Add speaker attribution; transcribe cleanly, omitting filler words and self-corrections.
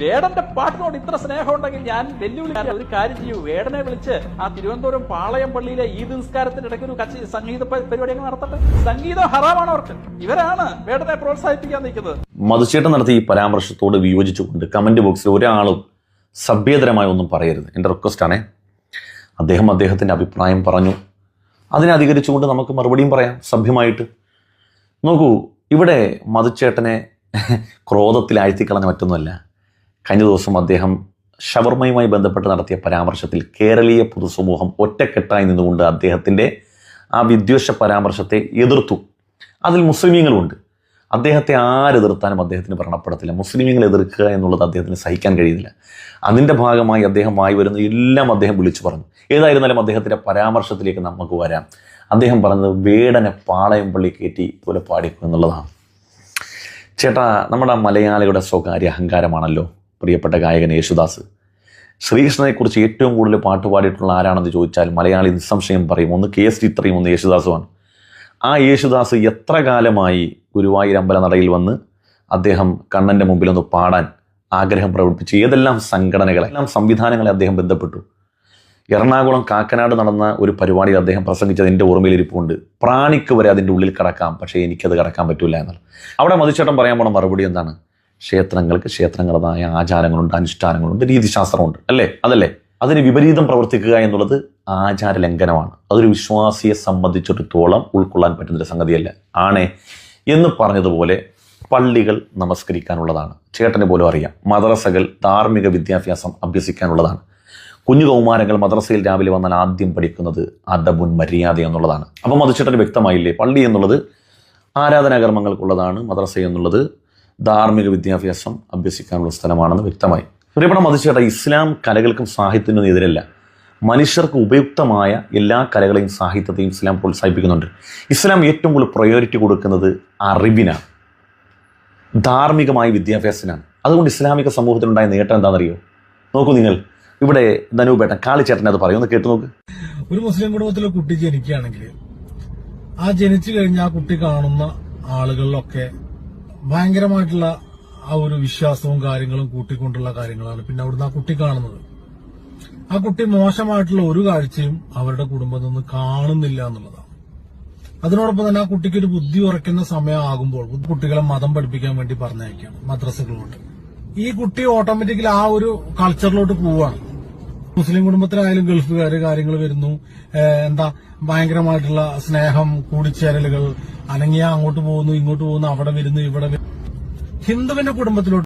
Speaker 1: വേടന്റെ പാട്ടിനോട് ഇത്ര സ്നേഹം ഉണ്ടെങ്കിൽ ഞാൻ വെല്ലുവിളി ഒരു കാര്യം ചെയ്യൂ, വേടനെ വിളിച്ച് ആ തിരുവനന്തപുരം പാളയം പള്ളിയിലെ ഈദ് നിസ്കാരത്തിന്റെ ഇടയ്ക്ക് ഒരു സംഗീത പരിപാടി നടത്തട്ടെ. സംഗീതം ഹറാമാണ് അവർക്ക്. ഇവരാണ് വേടനെ പ്രോത്സാഹിപ്പിക്കാൻ നിൽക്കുന്നത്.
Speaker 2: മധുചേട്ടൻ നടത്തിയ ഈ പരാമർശത്തോട് വിയോജിച്ചുകൊണ്ട് കമന്റ് ബോക്സിൽ ഒരാളും സഭ്യതരമായി ഒന്നും പറയരുത്. എൻ്റെ റിക്വസ്റ്റാണേ. അദ്ദേഹം അദ്ദേഹത്തിന്റെ അഭിപ്രായം പറഞ്ഞു, അതിനെ അധികരിച്ചുകൊണ്ട് നമുക്ക് മറുപടിയും പറയാം സഭ്യമായിട്ട്. നോക്കൂ, ഇവിടെ മധുചേട്ടനെ ക്രോധത്തിലാഴ്ത്തിക്കളഞ്ഞ മറ്റൊന്നുമല്ല. കഴിഞ്ഞ ദിവസം അദ്ദേഹം ഷവർമയുമായി ബന്ധപ്പെട്ട് നടത്തിയ പരാമർശത്തിൽ കേരളീയ പൊതുസമൂഹം ഒറ്റക്കെട്ടായി നിന്നുകൊണ്ട് അദ്ദേഹത്തിൻ്റെ ആ വിദ്വേഷ പരാമർശത്തെ എതിർത്തു. അതിൽ മുസ്ലിമീങ്ങളുണ്ട്. അദ്ദേഹത്തെ ആരെതിർത്താനും അദ്ദേഹത്തിന് വ്രണപ്പെടത്തില്ല. മുസ്ലിമീങ്ങൾ എതിർക്കുക എന്നുള്ളത് അദ്ദേഹത്തിന് സഹിക്കാൻ കഴിയുന്നില്ല. അതിൻ്റെ ഭാഗമായി അദ്ദേഹം ആയി വരുന്ന എല്ലാം അദ്ദേഹം വിളിച്ചു പറഞ്ഞു. ഏതായിരുന്നാലും അദ്ദേഹത്തിൻ്റെ പരാമർശത്തിലേക്ക് നമുക്ക് വരാം. അദ്ദേഹം പറഞ്ഞത് വേടനെ പാളയം പള്ളി കയറ്റി പോലെ പാടിക്കും എന്നുള്ളതാണ്. ചേട്ടാ, നമ്മുടെ മലയാളികളുടെ സ്വകാര്യ അഹങ്കാരമാണല്ലോ പ്രിയപ്പെട്ട ഗായകൻ യേശുദാസ്. ശ്രീകൃഷ്ണനെക്കുറിച്ച് ഏറ്റവും കൂടുതൽ പാട്ട് പാടിയിട്ടുള്ള ആരാണെന്ന് ചോദിച്ചാൽ മലയാളി നിസ്സംശയം പറയും, ഒന്ന് KS ചിത്രയും ഒന്ന് യേശുദാസുമാണ്. ആ യേശുദാസ് എത്ര കാലമായി ഗുരുവായൂർ അമ്പലനടയിൽ വന്ന് അദ്ദേഹം കണ്ണൻ്റെ മുമ്പിൽ ഒന്ന് പാടാൻ ആഗ്രഹം പ്രകടിപ്പിച്ച് ഏതെല്ലാം സംഘടനകളെ, എല്ലാം സംവിധാനങ്ങളെ അദ്ദേഹം ബന്ധപ്പെട്ടു. എറണാകുളം കാക്കനാട് നടന്ന ഒരു പരിപാടിയിൽ അദ്ദേഹം പ്രസംഗിച്ചത് എൻ്റെ ഓർമ്മയിലിരിപ്പുണ്ട്. പ്രാണിക്ക് വരെ അതിൻ്റെ ഉള്ളിൽ കടക്കാം, പക്ഷേ എനിക്കത് കടക്കാൻ പറ്റില്ല എന്നുള്ള. അവിടെ മധുചേട്ടൻ പറയാൻ പോണ മറുപടി എന്താണ്? ക്ഷേത്രങ്ങൾക്ക് ക്ഷേത്രങ്ങളുടേതായ ആചാരങ്ങളുണ്ട്, അനുഷ്ഠാനങ്ങളുണ്ട്, രീതിശാസ്ത്രമുണ്ട്, അല്ലേ? അതല്ലേ? അതിന് വിപരീതം പ്രവർത്തിക്കുക എന്നുള്ളത് ആചാര ലംഘനമാണ്. അതൊരു വിശ്വാസിയെ സംബന്ധിച്ചിടത്തോളം ഉൾക്കൊള്ളാൻ പറ്റുന്നൊരു സംഗതിയല്ല. ആണേ എന്ന് പറഞ്ഞതുപോലെ പള്ളികൾ നമസ്കരിക്കാനുള്ളതാണ്. ചേട്ടന് പോലും അറിയാം. മദ്രസകൾ ധാർമ്മിക വിദ്യാഭ്യാസം അഭ്യസിക്കാനുള്ളതാണ്. കുഞ്ഞു കൗമാരങ്ങൾ മദ്രസയിൽ രാവിലെ വന്നാൽ ആദ്യം പഠിക്കുന്നത് അദബുൻ മര്യാദ എന്നുള്ളതാണ്. അപ്പം മധുചേട്ടന് വ്യക്തമായില്ലേ? പള്ളി എന്നുള്ളത് ആരാധനാകർമ്മങ്ങൾക്കുള്ളതാണ്, മദ്രസ എന്നുള്ളത് ധാർമ്മിക വിദ്യാഭ്യാസം അഭ്യസിക്കാനുള്ള സ്ഥലമാണെന്ന് വ്യക്തമായി. പ്രിയപ്പെട്ട മധുചേട്ട, ഇസ്ലാം കലകൾക്കും സാഹിത്യത്തിനും എതിരല്ല. മനുഷ്യർക്ക് ഉപയുക്തമായ എല്ലാ കലകളെയും സാഹിത്യത്തെയും ഇസ്ലാം പ്രോത്സാഹിപ്പിക്കുന്നുണ്ട്. ഇസ്ലാം ഏറ്റവും കൂടുതൽ പ്രയോറിറ്റി കൊടുക്കുന്നത് അറിവിനാണ്, ധാർമ്മികമായ വിദ്യാഭ്യാസത്തിനാണ്. അതുകൊണ്ട് ഇസ്ലാമിക സമൂഹത്തിനുണ്ടായ നേട്ടം എന്താണെന്നറിയോ? നോക്കൂ നിങ്ങൾ, ഇവിടെ ധനൂപേട്ടൻ കാളിച്ചേട്ടൻ അത് പറയും, ഒന്ന് കേട്ടു നോക്ക്.
Speaker 3: ഒരു മുസ്ലിം കുടുംബത്തിലെ കുട്ടി ജനിക്കുകയാണെങ്കിൽ ആ ജനിച്ചു കഴിഞ്ഞ ആ കുട്ടി കാണുന്ന ആളുകളിലൊക്കെ ഭയങ്കരമായിട്ടുള്ള ആ ഒരു വിശ്വാസവും കാര്യങ്ങളും കൂട്ടിക്കൊണ്ടുള്ള കാര്യങ്ങളാണ് പിന്നെ അവിടുന്ന് ആ കുട്ടി കാണുന്നത്. ആ കുട്ടി മോശമായിട്ടുള്ള ഒരു കാഴ്ചയും അവരുടെ കുടുംബത്തിൽ നിന്ന് കാണുന്നില്ല എന്നുള്ളതാണ്. അതിനോടൊപ്പം തന്നെ ആ കുട്ടിക്ക് ഒരു ബുദ്ധി ഉറയ്ക്കുന്ന സമയമാകുമ്പോൾ കുട്ടികളെ മതം പഠിപ്പിക്കാൻ വേണ്ടി പറഞ്ഞയക്കുകയാണ് മദ്രസകളിലോട്ട്. ഈ കുട്ടി ഓട്ടോമാറ്റിക്കലി ആ ഒരു കൾച്ചറിലോട്ട് പോവുകയാണ്. മുസ്ലിം കുടുംബത്തിലായാലും ഗൾഫുകാര് കാര്യങ്ങൾ വരുന്നു, ഭയങ്കരമായിട്ടുള്ള സ്നേഹം, കൂടിച്ചേരലുകൾ, അനങ്ങിയ അങ്ങോട്ട് പോകുന്നു, ഇങ്ങോട്ട് പോകുന്നു, അവിടെ വരുന്നു, ഇവിടെ ഹിന്ദുവിന്റെ കുടുംബത്തിലോട്ട്